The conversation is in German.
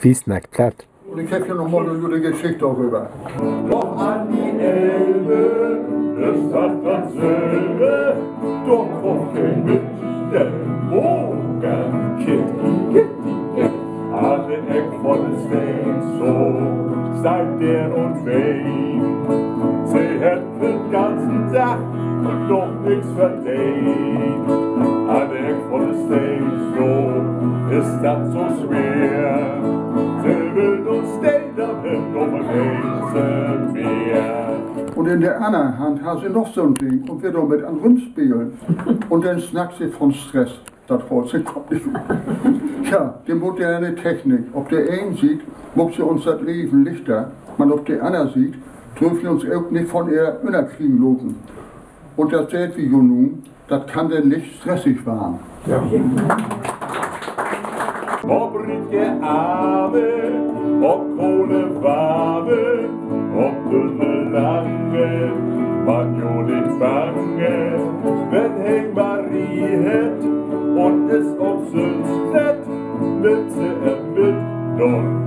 Wie snackt platt? Und ich habe hier nochmal eine gute Geschichte darüber. Doch an die Elbe ist das dasselbe, doch kommt kein mit, der Morgenkind. Alle Eck von des Wegs so, seit der und Wein. Sie hätten den ganzen Tag und doch nichts verdient. Alle Eck von des Wegs so, ist das so schwer. Sie will uns stehen damit um ein Meer. Und in der anderen Hand hat sie noch so ein Ding und wird damit an rumspielen. Und dann snackt sie von Stress. Das holt sie Kopf nicht. Tja, die moderne Technik. Ob der einen sieht, macht sie uns das Leben lichter. Man ob der andere sieht, dürfen wir uns auch nicht von ihr unerkriegen loben. Und das Video nun, das kann denn nicht stressig werden. Ja. Ob rike Arme, ob Kohle warme, ob dünne lange, man jo nicht bange, wenn Heng Marie het und es auch sonst net, nimmt sie mit, doch